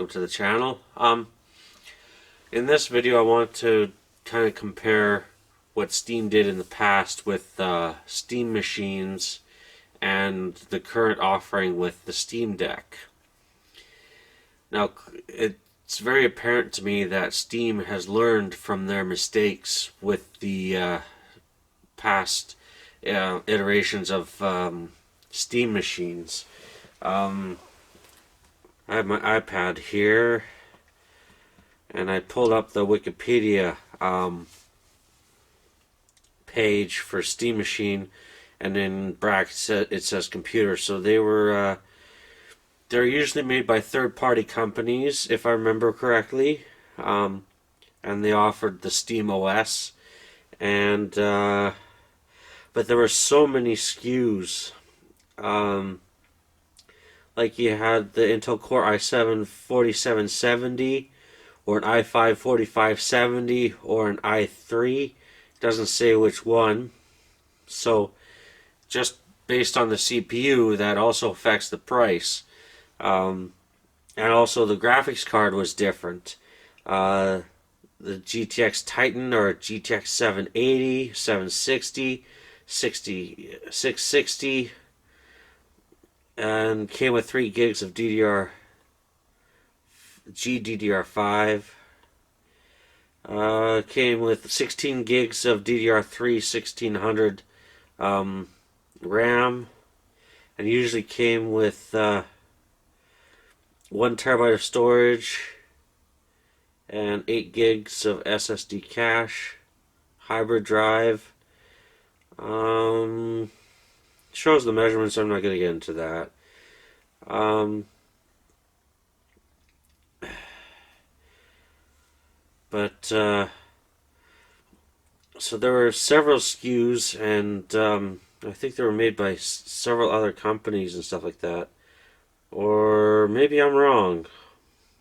welcome to the channel. In this video I want to kind of compare what Steam did in the past with Steam machines and the current offering with the Steam Deck. Now, it's very apparent to me that Steam has learned from their mistakes with the past iterations of Steam machines. I have my iPad here, and I pulled up the Wikipedia page for Steam Machine, and in brackets it says computer. So they're usually made by third-party companies, if I remember correctly, and they offered the Steam OS, and but there were so many SKUs. Like you had the Intel Core i7 4770, or an i5 4570, or an i3. Doesn't say which one. So just based on the CPU, that also affects the price. And also the graphics card was different. The GTX Titan or GTX 780, 760, 660, and came with 3 gigs of GDDR5. Came with 16 gigs of DDR3 1600 RAM, and usually came with 1 terabyte of storage and 8 gigs of SSD cache. Hybrid drive. Shows the measurements. I'm not going to get into that. So there were several SKUs, and I think they were made by several other companies and stuff like that. Or maybe I'm wrong.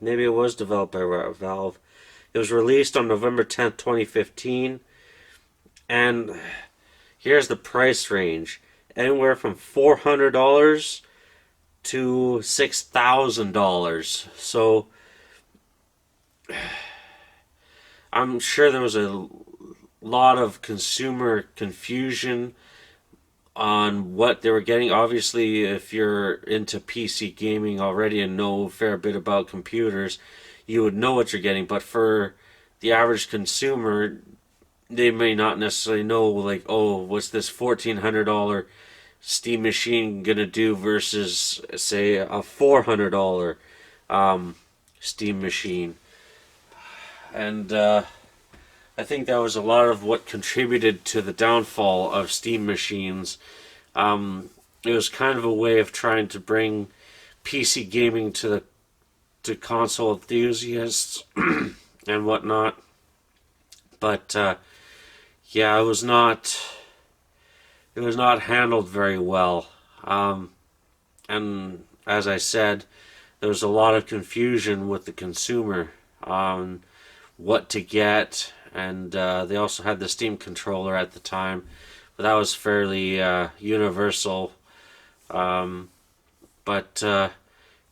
Maybe it was developed by Valve. It was released on November 10th, 2015. And here's the price range. Anywhere from $400 to $6,000. So I'm sure there was a lot of consumer confusion on what they were getting. Obviously, if you're into PC gaming already and know a fair bit about computers, you would know what you're getting. But for the average consumer, they may not necessarily know, like, oh, what's this $1,400 Steam machine gonna do versus, say, a $400 Steam machine. And I think that was a lot of what contributed to the downfall of Steam machines. It was kind of a way of trying to bring PC gaming to console enthusiasts and whatnot. But yeah, it was not handled very well. And as I said, there was a lot of confusion with the consumer on what to get, and they also had the Steam controller at the time, but that was fairly universal. But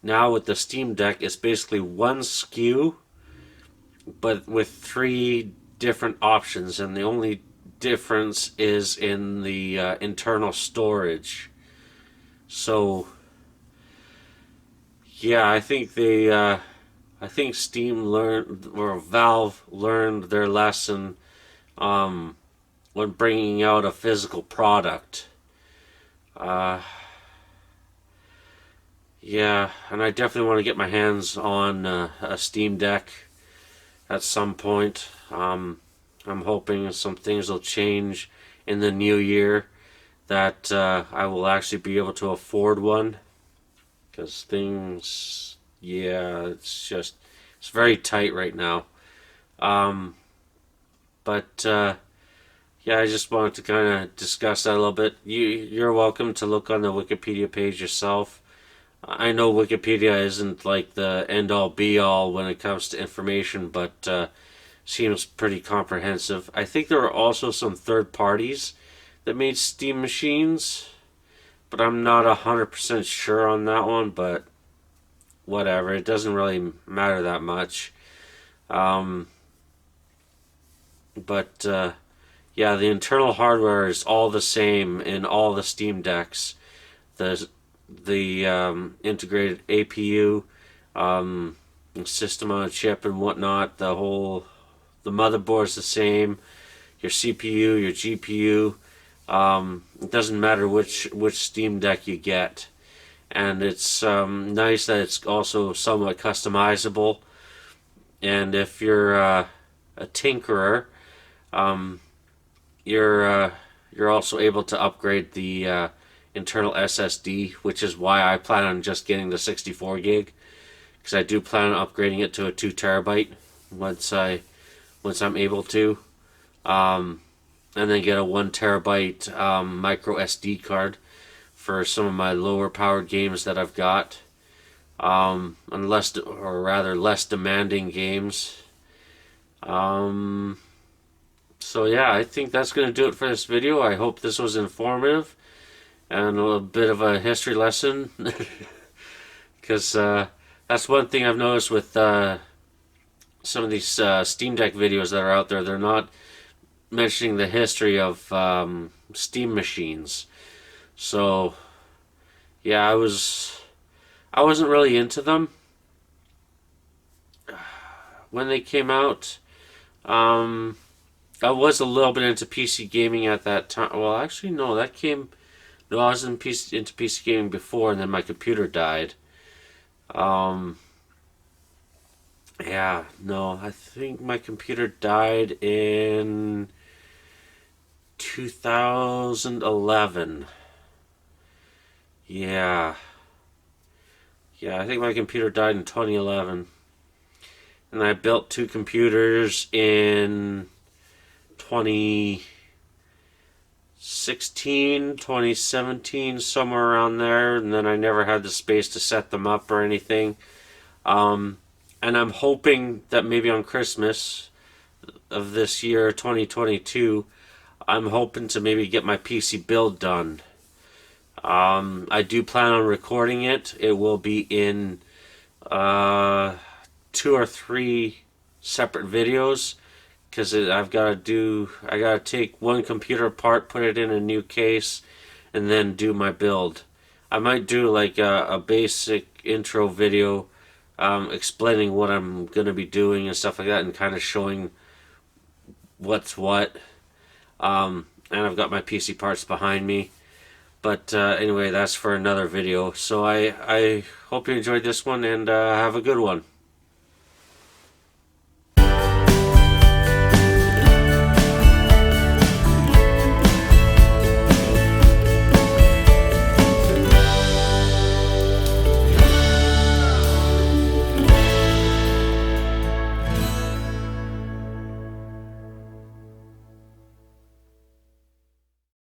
now with the Steam Deck, it's basically one SKU, but with 3 different options, and the only difference is in the internal storage. So yeah, I think Steam learned, or Valve learned their lesson when bringing out a physical product. Yeah, and I definitely want to get my hands on a Steam Deck at some point. I'm hoping some things will change in the new year, that I will actually be able to afford one. Because things, yeah, it's very tight right now. Yeah, I just wanted to kind of discuss that a little bit. You're welcome to look on the Wikipedia page yourself. I know Wikipedia isn't like the end-all be-all when it comes to information, but seems pretty comprehensive. I think there are also some third parties that made Steam machines, but I'm not 100% sure on that one. But whatever. It doesn't really matter that much. Um, but yeah, the internal hardware is all the same in all the Steam Decks. The integrated APU, um, system on a chip and whatnot. The motherboard is the same. Your CPU, your GPU. It doesn't matter which Steam Deck you get, and it's nice that it's also somewhat customizable. And if you're a tinkerer, um, you're also able to upgrade the internal SSD, which is why I plan on just getting the 64 gig, because I do plan on upgrading it to a 2 terabyte once I'm able to, and then get a 1 terabyte micro SD card for some of my lower powered games that I've got, or rather less demanding games. So yeah, I think that's going to do it for this video. I hope this was informative and a little bit of a history lesson, because that's one thing I've noticed with some of these Steam Deck videos that are out there. They're not mentioning the history of Steam machines. So yeah, I wasn't really into them when they came out. I was a little bit into PC gaming at that time. Well, actually, no, no, I was into PC gaming before, and then my computer died. Um, yeah, no, I think my computer died in 2011. Yeah. Yeah, I think my computer died in 2011. And I built two computers in 2016, 2017, somewhere around there, and then I never had the space to set them up or anything. And I'm hoping that maybe on Christmas of this year, 2022, I'm hoping to maybe get my PC build done. I do plan on recording it. It will be in 2 or 3 separate videos, because I gotta take one computer apart, put it in a new case, and then do my build. I might do like a basic intro video, explaining what I'm gonna be doing and stuff like that, and kind of showing what's what. And I've got my PC parts behind me. But anyway, that's for another video. So I hope you enjoyed this one, and have a good one.